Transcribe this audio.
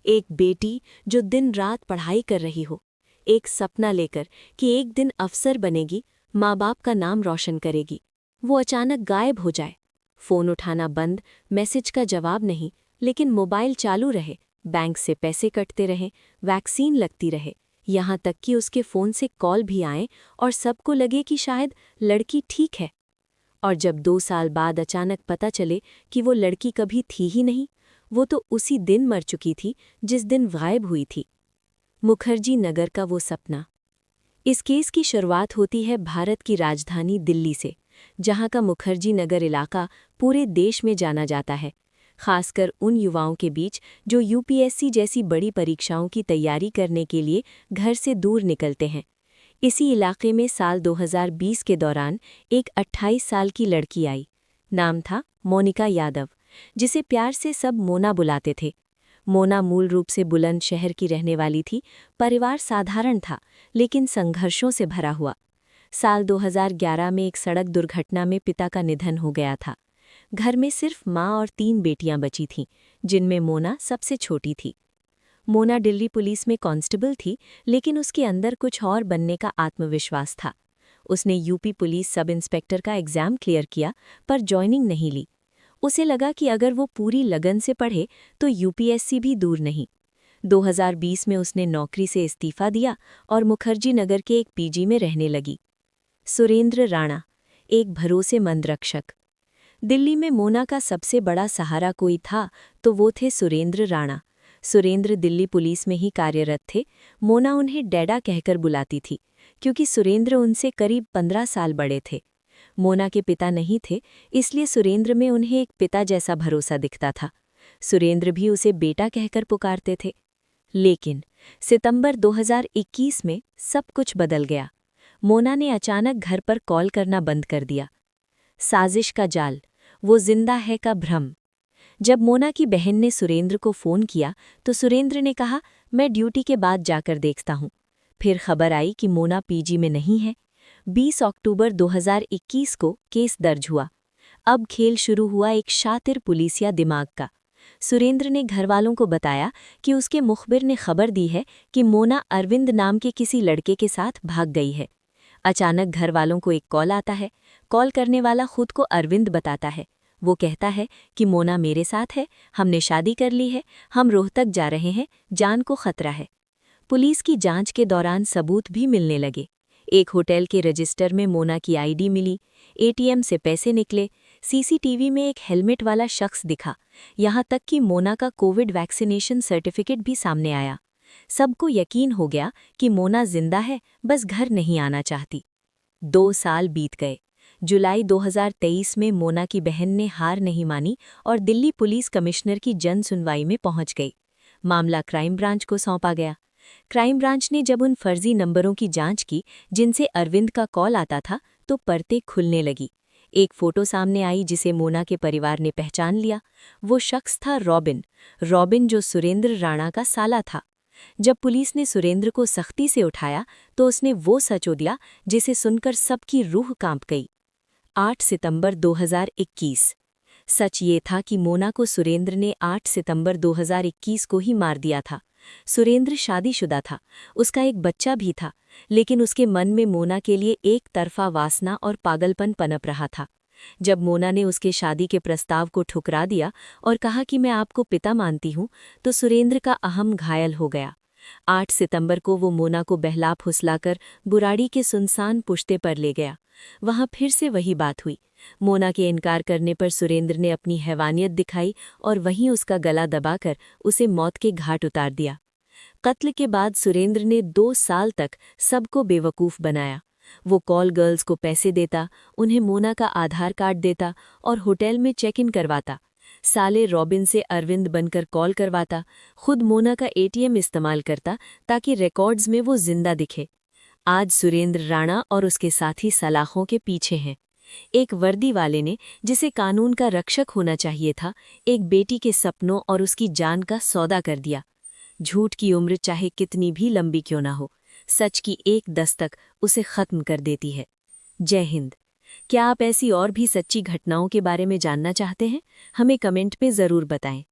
एक बेटी जो दिन रात पढ़ाई कर रही हो, एक सपना लेकर कि एक दिन अफसर बनेगी, माँ बाप का नाम रोशन करेगी, वो अचानक गायब हो जाए। फ़ोन उठाना बंद, मैसेज का जवाब नहीं, लेकिन मोबाइल चालू रहे, बैंक से पैसे कटते रहें, वैक्सीन लगती रहे, यहाँ तक कि उसके फ़ोन से कॉल भी आएं और सबको लगे कि शायद लड़की ठीक है। और जब 2 साल बाद अचानक पता चले कि वो लड़की कभी थी ही नहीं, वो तो उसी दिन मर चुकी थी जिस दिन गायब हुई थी। मुखर्जी नगर का वो सपना। इस केस की शुरुआत होती है भारत की राजधानी दिल्ली से, जहां का मुखर्जी नगर इलाका पूरे देश में जाना जाता है, खासकर उन युवाओं के बीच जो यूपीएससी जैसी बड़ी परीक्षाओं की तैयारी करने के लिए घर से दूर निकलते हैं। इसी इलाके में साल 2020 के दौरान एक 28 साल की लड़की आई। नाम था मोनिका यादव, जिसे प्यार से सब मोना बुलाते थे। मोना मूल रूप से बुलंदशहर की रहने वाली थी। परिवार साधारण था, लेकिन संघर्षों से भरा हुआ। साल 2011 में एक सड़क दुर्घटना में पिता का निधन हो गया था। घर में सिर्फ माँ और 3 बेटियां बची थीं, जिनमें मोना सबसे छोटी थी। मोना दिल्ली पुलिस में कांस्टेबल थी, लेकिन उसके अंदर कुछ और बनने का आत्मविश्वास था। उसने यूपी पुलिस सब इंस्पेक्टर का एग्जाम क्लियर किया, पर जॉइनिंग नहीं ली। उसे लगा कि अगर वो पूरी लगन से पढ़े तो यूपीएससी भी दूर नहीं। 2020 में उसने नौकरी से इस्तीफा दिया और मुखर्जी नगर के एक पीजी में रहने लगी। सुरेंद्र राणा, एक भरोसेमंद रक्षक। दिल्ली में मोना का सबसे बड़ा सहारा कोई था तो वो थे सुरेंद्र राणा। सुरेंद्र दिल्ली पुलिस में ही कार्यरत थे। मोना उन्हें डैडा कहकर बुलाती थी, क्योंकि सुरेंद्र उनसे करीब 15 साल बड़े थे। मोना के पिता नहीं थे, इसलिए सुरेंद्र में उन्हें एक पिता जैसा भरोसा दिखता था। सुरेंद्र भी उसे बेटा कहकर पुकारते थे। लेकिन सितंबर 2021 में सब कुछ बदल गया। मोना ने अचानक घर पर कॉल करना बंद कर दिया। साजिश का जाल, वो जिंदा है का भ्रम। जब मोना की बहन ने सुरेंद्र को फ़ोन किया तो सुरेंद्र ने कहा, मैं ड्यूटी के बाद जाकर देखता हूँ। फिर खबर आई कि मोना पीजी में नहीं है। 20 अक्टूबर 2021 को केस दर्ज हुआ। अब खेल शुरू हुआ एक शातिर पुलिसिया दिमाग का। सुरेंद्र ने घरवालों को बताया कि उसके मुखबिर ने खबर दी है कि मोना अरविंद नाम के किसी लड़के के साथ भाग गई है। अचानक घरवालों को एक कॉल आता है। कॉल करने वाला खुद को अरविंद बताता है। वो कहता है कि मोना मेरे साथ है, हमने शादी कर ली है, हम रोहतक जा रहे हैं, जान को खतरा है। पुलिस की जांच के दौरान सबूत भी मिलने लगे। एक होटल के रजिस्टर में मोना की आईडी मिली, एटीएम से पैसे निकले, सीसीटीवी में एक हेलमेट वाला शख्स दिखा, यहाँ तक कि मोना का कोविड वैक्सीनेशन सर्टिफिकेट भी सामने आया। सबको यकीन हो गया कि मोना जिंदा है, बस घर नहीं आना चाहती। 2 साल बीत गए। जुलाई 2023 में मोना की बहन ने हार नहीं मानी और दिल्ली पुलिस कमिश्नर की जन सुनवाई में पहुंच गई। मामला क्राइम ब्रांच को सौंपा गया। क्राइम ब्रांच ने जब उन फर्जी नंबरों की जांच की जिनसे अरविंद का कॉल आता था, तो परतें खुलने लगी। एक फोटो सामने आई जिसे मोना के परिवार ने पहचान लिया। वो शख्स था रॉबिन, जो सुरेंद्र राणा का साला था। जब पुलिस ने सुरेंद्र को सख्ती से उठाया तो उसने वो सच उगला जिसे सुनकर सबकी रूह कांप गई। 8 सितंबर 2021। सच ये था कि मोना को सुरेंद्र ने 8 सितंबर 2021 को ही मार दिया था। सुरेंद्र शादीशुदा था, उसका एक बच्चा भी था, लेकिन उसके मन में मोना के लिए एक तरफा वासना और पागलपन पनप रहा था। जब मोना ने उसके शादी के प्रस्ताव को ठुकरा दिया और कहा कि मैं आपको पिता मानती हूं, तो सुरेंद्र का अहम घायल हो गया। 8 सितंबर को वो मोना को बहला फुसलाकर बुराड़ी के सुनसान पुश्ते पर ले गया। वहां फिर से वही बात हुई। मोना के इनकार करने पर सुरेंद्र ने अपनी हैवानियत दिखाई और वहीं उसका गला दबाकर उसे मौत के घाट उतार दिया। कत्ल के बाद सुरेंद्र ने 2 साल तक सबको बेवकूफ़ बनाया। वो कॉल गर्ल्स को पैसे देता, उन्हें मोना का आधार कार्ड देता और होटल में चेक इन करवाता। साले रॉबिन से अरविंद बनकर कॉल करवाता, खुद मोना का एटीएम इस्तेमाल करता ताकि रिकॉर्ड्स में वो जिंदा दिखे। आज सुरेंद्र राणा और उसके साथी सलाखों के पीछे हैं। एक वर्दी वाले ने, जिसे कानून का रक्षक होना चाहिए था, एक बेटी के सपनों और उसकी जान का सौदा कर दिया। झूठ की उम्र चाहे कितनी भी लंबी क्यों ना हो, सच की एक दस्तक उसे खत्म कर देती है। जय हिंद। क्या आप ऐसी और भी सच्ची घटनाओं के बारे में जानना चाहते हैं? हमें कमेंट में ज़रूर बताएं।